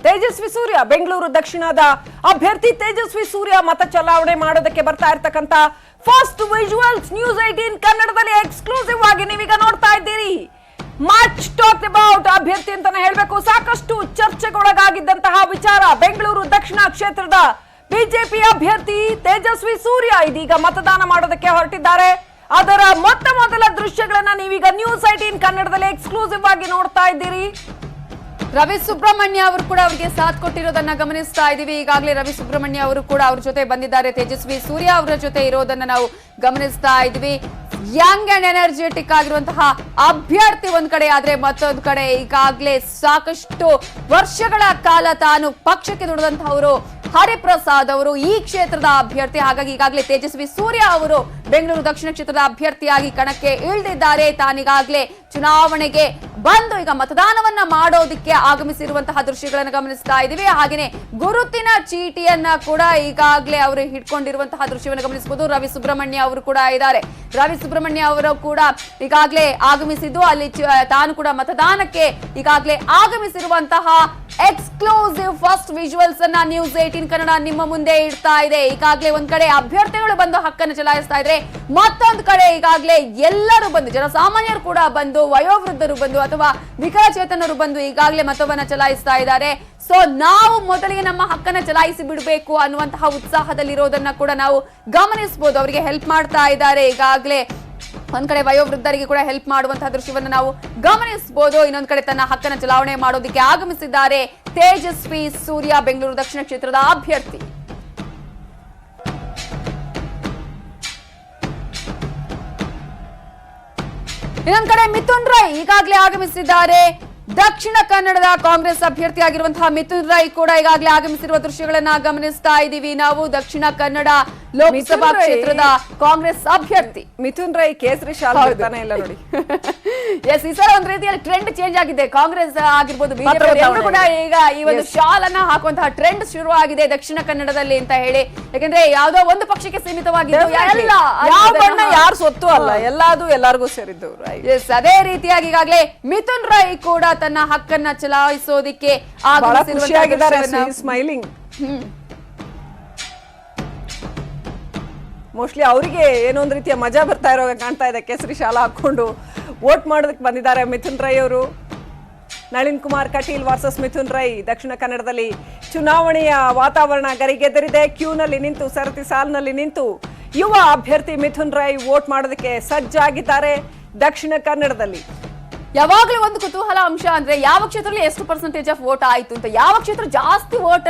ತೇಜಸ್ವಿ ಸೂರ್ಯ ಬೆಂಗಳೂರು ದಕ್ಷಿಣದ ಅಭ್ಯರ್ಥಿ ತೇಜಸ್ವಿ ಸೂರ್ಯ ಮತ ಚಲಾವಣೆ ಮಾಡೋದಕ್ಕೆ ಬರ್ತಾ ಇರ್ತಕ್ಕಂತ ಫಸ್ಟ್ ವಿಜುವಲ್ಸ್ ನ್ಯೂಸ್ 18 ಕನ್ನಡದಲ್ಲಿ ಎಕ್ಸ್ಕ್ಲೂಸಿವ್ ಆಗಿ ನೀವೀಗ ನೋಡ್ತಾ ಇದ್ದೀರಿ. ಮಚ್ ಟಾಕ್ ಅಬೌಟ್ ಅಭ್ಯರ್ಥಿ ಅಂತಾನೆ ಹೇಳ್ಬೇಕು. ಸಾಕಷ್ಟು ಚರ್ಚೆಗೊಳಗಾಗಿದ್ದಂತಹ ವಿಚಾರ ಬೆಂಗಳೂರು ದಕ್ಷಿಣ ಕ್ಷೇತ್ರದ ಬಿಜೆಪಿ ಅಭ್ಯರ್ಥಿ ತೇಜಸ್ವಿ ಸೂರ್ಯ ಇದೀಗ ಮತದಾನ ಮಾಡೋದಕ್ಕೆ ಹೊರಟಿದ್ದಾರೆ. ಅದರ ಮೊದಲ ದೃಶ್ಯಗಳನ್ನ ನೀವೀಗ ನ್ಯೂಸ್ 18 ಕನ್ನಡದಲ್ಲಿ ಎಕ್ಸ್ಕ್ಲೂಸಿವ್ ಆಗಿ ನೋಡ್ತಾ ಇದ್ದೀರಿ. ರವಿ ಸುಬ್ರಹ್ಮಣ್ಯ ಅವರು ಕೂಡ ಅವರಿಗೆ ಸಾಥ್ ಕೊಟ್ಟಿರೋದನ್ನ ಗಮನಿಸ್ತಾ ಇದೀವಿ. ಈಗಾಗಲೇ ರವಿ ಸುಬ್ರಹ್ಮಣ್ಯ ಅವರು ಕೂಡ ಅವ್ರ ಜೊತೆ ಬಂದಿದ್ದಾರೆ. ತೇಜಸ್ವಿ ಸೂರ್ಯ ಅವರ ಜೊತೆ ಇರೋದನ್ನ ನಾವು ಗಮನಿಸ್ತಾ ಇದೀವಿ. ಯಂಗ್ ಅಂಡ್ ಎನರ್ಜೆಟಿಕ್ ಆಗಿರುವಂತಹ ಅಭ್ಯರ್ಥಿ ಒಂದ್ ಕಡೆ ಆದ್ರೆ ಮತ್ತೊಂದು ಕಡೆ ಈಗಾಗಲೇ ಸಾಕಷ್ಟು ವರ್ಷಗಳ ಕಾಲ ತಾನು ಪಕ್ಷಕ್ಕೆ ದುಡಿದಂತಹವರು ಹರಿಪ್ರಸಾದ್ ಅವರು ಈ ಕ್ಷೇತ್ರದ ಅಭ್ಯರ್ಥಿ. ಹಾಗಾಗಿ ಈಗಾಗಲೇ ತೇಜಸ್ವಿ ಸೂರ್ಯ ಅವರು ಬೆಂಗಳೂರು ದಕ್ಷಿಣ ಕ್ಷೇತ್ರದ ಅಭ್ಯರ್ಥಿಯಾಗಿ ಕಣಕ್ಕೆ ಇಳಿದಿದ್ದಾರೆ. ತಾನೀಗಾಗಲೇ ಚುನಾವಣೆಗೆ ಬಂದು ಈಗ ಮತದಾನವನ್ನ ಮಾಡೋದಕ್ಕೆ ಆಗಮಿಸಿರುವಂತಹ ದೃಶ್ಯಗಳನ್ನು ಗಮನಿಸ್ತಾ ಇದ್ದೀವಿ. ಹಾಗೆಯೇ ಗುರುತಿನ ಚೀಟಿಯನ್ನ ಕೂಡ ಈಗಾಗಲೇ ಅವರು ಹಿಡ್ಕೊಂಡಿರುವಂತಹ ದೃಶ್ಯವನ್ನು ಗಮನಿಸಬಹುದು. ರವಿ ಸುಬ್ರಹ್ಮಣ್ಯ ಅವರು ಕೂಡ ಇದ್ದಾರೆ. ರವಿ ಸುಬ್ರಹ್ಮಣ್ಯ ಅವರು ಕೂಡ ಈಗಾಗಲೇ ಆಗಮಿಸಿದ್ದು ಅಲ್ಲಿ ತಾನು ಕೂಡ ಮತದಾನಕ್ಕೆ ಈಗಾಗಲೇ ಆಗಮಿಸಿರುವಂತಹ ಎಕ್ಸ್ಕ್ಲೂಸಿವ್ ಫಸ್ಟ್ ವಿಜುವಲ್ಸ್ ಅನ್ನ ನ್ಯೂಸ್ 18 ಕನ್ನಡ ನಿಮ್ಮ ಮುಂದೆ ಇಡ್ತಾ ಇದೆ. ಈಗಾಗಲೇ ಒಂದ್ ಕಡೆ ಅಭ್ಯರ್ಥಿಗಳು ಬಂದು ಹಕ್ಕನ್ನು ಚಲಾಯಿಸ್ತಾ ಇದ್ರೆ, ಮತ್ತೊಂದು ಕಡೆ ಈಗಾಗಲೇ ಎಲ್ಲರೂ ಬಂದು ಜನಸಾಮಾನ್ಯರು ಕೂಡ ಬಂದು, ವಯೋವೃದ್ಧರು ಬಂದು ಅಥವಾ ವಿಕಲಚೇತನರು ಬಂದು ಈಗಾಗಲೇ ಮತವನ್ನ ಚಲಾಯಿಸ್ತಾ ಇದ್ದಾರೆ. ಸೊ ನಾವು ಮೊದಲಿಗೆ ನಮ್ಮ ಹಕ್ಕನ್ನ ಚಲಾಯಿಸಿ ಬಿಡಬೇಕು ಅನ್ನುವಂತಹ ಉತ್ಸಾಹದಲ್ಲಿರೋದನ್ನ ಕೂಡ ನಾವು ಗಮನಿಸಬಹುದು. ಅವರಿಗೆ ಹೆಲ್ಪ್ ಮಾಡ್ತಾ ಇದ್ದಾರೆ. ಈಗಾಗಲೇ ಒಂದ್ ಕಡೆ ವಯೋವೃದ್ಧರಿಗೆ ಕೂಡ ಹೆಲ್ಪ್ ಮಾಡುವಂತಹ ದೃಶ್ಯವನ್ನು ನಾವು ಗಮನಿಸಬಹುದು. ಇನ್ನೊಂದ್ ಕಡೆ ತನ್ನ ಹಕ್ಕನ್ನು ಚಲಾವಣೆ ಮಾಡೋದಕ್ಕೆ ಆಗಮಿಸಿದ್ದಾರೆ ತೇಜಸ್ವಿ ಸೂರ್ಯ ಬೆಂಗಳೂರು ದಕ್ಷಿಣ ಕ್ಷೇತ್ರದ ಅಭ್ಯರ್ಥಿ. ಇನ್ನೊಂದ್ ಕಡೆ ಮಿಥುನ್ ರೈ ಈಗಾಗಲೇ ಆಗಮಿಸಿದ್ದಾರೆ. ದಕ್ಷಿಣ ಕನ್ನಡದ ಕಾಂಗ್ರೆಸ್ ಅಭ್ಯರ್ಥಿ ಆಗಿರುವಂತಹ ಮಿಥುನ್ ರೈ ಕೂಡ ಈಗಾಗಲೇ ಆಗಮಿಸಿರುವ ದೃಶ್ಯಗಳನ್ನ ಗಮನಿಸ್ತಾ ಇದ್ದೀವಿ ನಾವು. ದಕ್ಷಿಣ ಕನ್ನಡ ಲೋಕಸಭಾ ಕ್ಷೇತ್ರದ ಕಾಂಗ್ರೆಸ್ ಅಭ್ಯರ್ಥಿ ಮಿಥುನ್ ರೈ ಕೇಸರಿ ಶಾಲ್ ಇಲ್ಲ ನೋಡಿ. ಎಸ್, ಈ ಸಲ ಒಂದ್ ರೀತಿಯಲ್ಲಿ ಟ್ರೆಂಡ್ ಚೇಂಜ್ ಆಗಿದೆ. ಕಾಂಗ್ರೆಸ್ ಆಗಿರ್ಬೋದು, ಬಿಜೆಪಿ ಕೂಡ ಈಗ ಈ ಒಂದು ಶಾಲ್ ಅನ್ನ ಹಾಕುವಂತಹ ಟ್ರೆಂಡ್ ಶುರು ಆಗಿದೆ ದಕ್ಷಿಣ ಕನ್ನಡದಲ್ಲಿ ಅಂತ ಹೇಳಿ. ಯಾಕಂದ್ರೆ ಯಾವ್ದೋ ಒಂದು ಪಕ್ಷಕ್ಕೆ ಸೀಮಿತವಾಗಿದ್ದು ಯಾರು ಸೊತ್ತು ಅಲ್ಲ, ಎಲ್ಲಾರ್ಗೂ ಸೇರಿದ್ದು. ಎಸ್, ಅದೇ ರೀತಿಯಾಗಿ ಈಗಾಗಲೇ ಮಿಥುನ್ ರೈ ಕೂಡ ತನ್ನ ಹಕ್ಕನ್ನ ಚಲಾಯಿಸೋದಿಕ್ಕೆ ಸ್ಮೈಲಿಂಗ್. ಮೋಸ್ಟ್ಲಿ ಅವರಿಗೆ ಏನೋ ಒಂದು ರೀತಿಯ ಮಜಾ ಬರ್ತಾ ಇರೋ ಕಾಣ್ತಾ ಇದೆ. ಕೇಸರಿ ಶಾಲ ಹಾಕೊಂಡು ವೋಟ್ ಮಾಡೋದಕ್ಕೆ ಬಂದಿದ್ದಾರೆ ಮಿಥುನ್ ರೈ ಅವರು. ನಳಿನ್ ಕುಮಾರ್ ಕಟೀಲ್ ವರ್ಸಸ್ ಮಿಥುನ್ ರೈ. ದಕ್ಷಿಣ ಕನ್ನಡದಲ್ಲಿ ಚುನಾವಣೆಯ ವಾತಾವರಣ ಗರಿಗೆದರಿದೆ. ಕ್ಯೂನಲ್ಲಿ ನಿಂತು, ಸರತಿ ಸಾಲಿನಲ್ಲಿ ನಿಂತು ಯುವ ಅಭ್ಯರ್ಥಿ ಮಿಥುನ್ ರೈ ವೋಟ್ ಮಾಡೋದಕ್ಕೆ ಸಜ್ಜಾಗಿದ್ದಾರೆ ದಕ್ಷಿಣ ಕನ್ನಡದಲ್ಲಿ. ಯಾವಾಗ್ಲೂ ಒಂದು ಕುತೂಹಲ ಅಂಶ ಅಂದ್ರೆ ಯಾವ ಕ್ಷೇತ್ರದಲ್ಲಿ ಎಷ್ಟು ಪರ್ಸೆಂಟೇಜ್ ಆಫ್ ವೋಟ್ ಆಯ್ತು ಅಂತ, ಯಾವ ಕ್ಷೇತ್ರ ಜಾಸ್ತಿ ವೋಟ್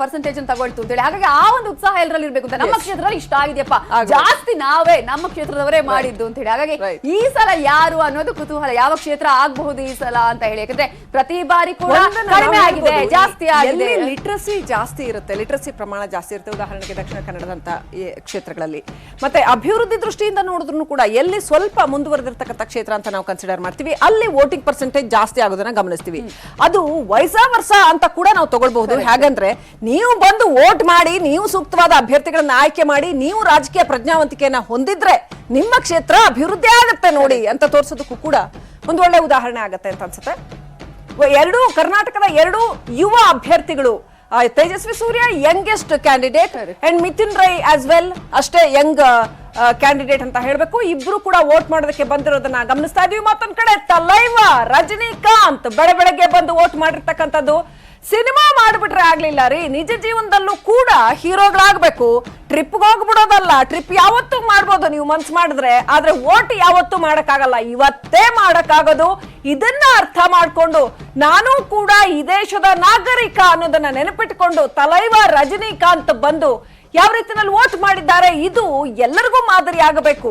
ಪರ್ಸೆಂಟೇಜ್ ಅಂತ ತಗೊಳ್ತು ಅಂತ ಹೇಳಿ. ಹಾಗಾಗಿ ಆ ಒಂದು ಉತ್ಸಾಹ ಎಲ್ಲರಲ್ಲಿ ಇರ್ಬೇಕು ಅಂತ. ನಮ್ಮ ಕ್ಷೇತ್ರದಲ್ಲಿ ಇಷ್ಟ ಆಗಿದೆಯಪ್ಪ, ಜಾಸ್ತಿ ನಾವೇ ನಮ್ಮ ಕ್ಷೇತ್ರದವರೇ ಮಾಡಿದ್ದು ಅಂತ ಹೇಳಿ. ಹಾಗಾಗಿ ಈ ಸಲ ಯಾರು ಅನ್ನೋದು ಕುತೂಹಲ, ಯಾವ ಕ್ಷೇತ್ರ ಆಗಬಹುದು ಈ ಸಲ ಅಂತ ಹೇಳಿ. ಯಾಕಂದ್ರೆ ಪ್ರತಿ ಬಾರಿ ಕೂಡ ಕಡಿಮೆ ಆಗಿದೆ, ಜಾಸ್ತಿ ಆಗಿದೆ. ಲಿಟ್ರಸಿ ಜಾಸ್ತಿ ಇರುತ್ತೆ, ಲಿಟ್ರಸಿ ಪ್ರಮಾಣ ಜಾಸ್ತಿ ಇರುತ್ತೆ. ಉದಾಹರಣೆಗೆ ದಕ್ಷಿಣ ಕನ್ನಡದಂತ ಕ್ಷೇತ್ರಗಳಲ್ಲಿ. ಮತ್ತೆ ಅಭಿವೃದ್ಧಿ ದೃಷ್ಟಿಯಿಂದ ನೋಡಿದ್ರು ಕೂಡ ಎಲ್ಲಿ ಸ್ವಲ್ಪ ಮುಂದುವರೆದಿರ್ತಕ್ಕಂಥ ಕ್ಷೇತ್ರ ಅಂತ ನಾವು ಕನ್ಸಿಡರ್ ಮಾಡ್ತೀವಿ, ಅಲ್ಲಿ ವೋಟಿಂಗ್ ಪರ್ಸೆಂಟೇಜ್ ಜಾಸ್ತಿ ಆಗೋದನ್ನ ಗಮನಿಸ್ತೀವಿ. ಅದು ವೈಸಾ ವರ್ಷ ಅಂತ ಕೂಡ ನಾವು ತಗೊಳ್ಬಹುದು. ಹಾಗಂದ್ರೆ ನೀವು ಬಂದು ವೋಟ್ ಮಾಡಿ, ನೀವು ಸೂಕ್ತವಾದ ಅಭ್ಯರ್ಥಿಗಳನ್ನ ಆಯ್ಕೆ ಮಾಡಿ, ನೀವು ರಾಜಕೀಯ ಪ್ರಜ್ಞಾವಂತಿಕೆಯನ್ನ ಹೊಂದಿದ್ರೆ ನಿಮ್ಮ ಕ್ಷೇತ್ರ ಅಭಿವೃದ್ಧಿ ಆಗುತ್ತೆ ನೋಡಿ ಅಂತ ತೋರಿಸೋದಕ್ಕೂ ಕೂಡ ಒಂದು ಒಳ್ಳೆ ಉದಾಹರಣೆ ಆಗತ್ತೆ ಅಂತ ಅನ್ಸುತ್ತೆ. ಕರ್ನಾಟಕದ ಎರಡು ಯುವ ಅಭ್ಯರ್ಥಿಗಳು, Tejasvi Surya youngest candidate and Mithun Rai as well ಅಷ್ಟೇ ಯಂಗ್ ಕ್ಯಾಂಡಿಡೇಟ್ ಅಂತ ಹೇಳ್ಬೇಕು. ಇಬ್ರು ಕೂಡ ವೋಟ್ ಮಾಡೋದಕ್ಕೆ ಬಂದಿರೋದನ್ನ ಗಮನಿಸ್ತಾ ಇದೀವಿ. ಮತ್ತೊಂದ್ ಕಡೆ ತಲೈವ ರಜನಿಕಾಂತ್ ಬೆಳಗ್ಗೆ ಬಂದು ವೋಟ್ ಮಾಡಿರ್ತಕ್ಕಂಥದ್ದು. ಸಿನಿಮಾ ಮಾಡ್ಬಿಟ್ರೆ ಆಗ್ಲಿಲ್ಲ ರೀ, ನಿಜ ಜೀವನದಲ್ಲೂ ಕೂಡ ಹೀರೋಗಳಾಗ್ಬೇಕು. ಟ್ರಿಪ್ಗೆ ಹೋಗ್ಬಿಡೋದಲ್ಲ, ಟ್ರಿಪ್ ಯಾವತ್ತೂ ಮಾಡ್ಬೋದು ನೀವು ಮನ್ಸು ಮಾಡಿದ್ರೆ, ಆದ್ರೆ ವೋಟ್ ಯಾವತ್ತೂ ಮಾಡಕ್ಕಾಗಲ್ಲ, ಇವತ್ತೇ ಮಾಡಕ್ಕಾಗೋದು. ಇದನ್ನ ಅರ್ಥ ಮಾಡ್ಕೊಂಡು ನಾನು ಕೂಡ ಈ ದೇಶದ ನಾಗರಿಕ ಅನ್ನೋದನ್ನ ನೆನಪಿಟ್ಕೊಂಡು ತಲೈವ ರಜನಿಕಾಂತ್ ಬಂದು ಯಾವ ರೀತಿಯಲ್ಲಿ ವೋಟ್ ಮಾಡಿದ್ದಾರೆ, ಇದು ಎಲ್ಲರಿಗೂ ಮಾದರಿ ಆಗಬೇಕು.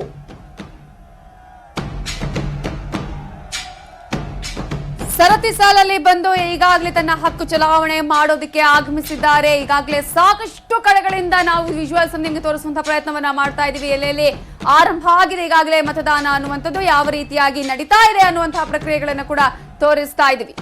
ಸರತಿ ಸಾಲಲ್ಲಿ ಬಂದು ಈಗಾಗಲೇ ತನ್ನ ಹಕ್ಕು ಚಲಾವಣೆ ಮಾಡೋದಕ್ಕೆ ಆಗಮಿಸಿದ್ದಾರೆ. ಈಗಾಗಲೇ ಸಾಕಷ್ಟು ಕಡೆಗಳಿಂದ ನಾವು ವಿಜುವಲ್ಸ್ ನಿಮಗೆ ತೋರಿಸುವಂತಹ ಪ್ರಯತ್ನವನ್ನ ಮಾಡ್ತಾ ಇದೀವಿ. ಎಲ್ಲೆಲ್ಲಿ ಆರಂಭ ಆಗಿದೆ ಈಗಾಗಲೇ ಮತದಾನ ಅನ್ನುವಂಥದ್ದು, ಯಾವ ರೀತಿಯಾಗಿ ನಡೀತಾ ಇದೆ ಅನ್ನುವಂತಹ ಪ್ರಕ್ರಿಯೆಗಳನ್ನು ಕೂಡ ತೋರಿಸ್ತಾ ಇದೀವಿ.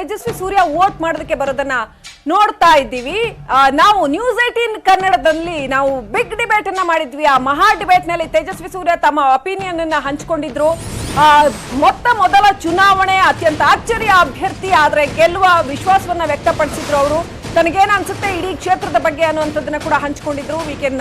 ತೇಜಸ್ವಿ ಸೂರ್ಯ ವೋಟ್ ಮಾಡೋದಕ್ಕೆ ಬರೋದನ್ನ ನೋಡ್ತಾ ಇದ್ದೀವಿ. ನಾವು ನ್ಯೂಸ್ 18 ಕನ್ನಡದಲ್ಲಿ ನಾವು ಬಿಗ್ ಡಿಬೇಟ್ ಅನ್ನ ಮಾಡಿದ್ವಿ. ಆ ಮಹಾ ಡಿಬೇಟ್ ನಲ್ಲಿ ತೇಜಸ್ವಿ ಸೂರ್ಯ ತಮ್ಮ ಒಪಿನಿಯನ್ ಅನ್ನ ಹಂಚಿಕೊಂಡಿದ್ರು. ಮೊದಲ ಚುನಾವಣೆ ಅತ್ಯಂತ ಅಚ್ಚರಿಯ ಅಭ್ಯರ್ಥಿ ಆದ್ರೆ ಗೆಲ್ಲುವ ವಿಶ್ವಾಸವನ್ನ ವ್ಯಕ್ತಪಡಿಸಿದ್ರು. ಅವರು ತನಗೇನು ಅನ್ಸುತ್ತೆ ಇಡೀ ಕ್ಷೇತ್ರದ ಬಗ್ಗೆ ಅನ್ನುವಂಥದ್ದನ್ನ ಕೂಡ ಹಂಚಿಕೊಂಡಿದ್ರು. We can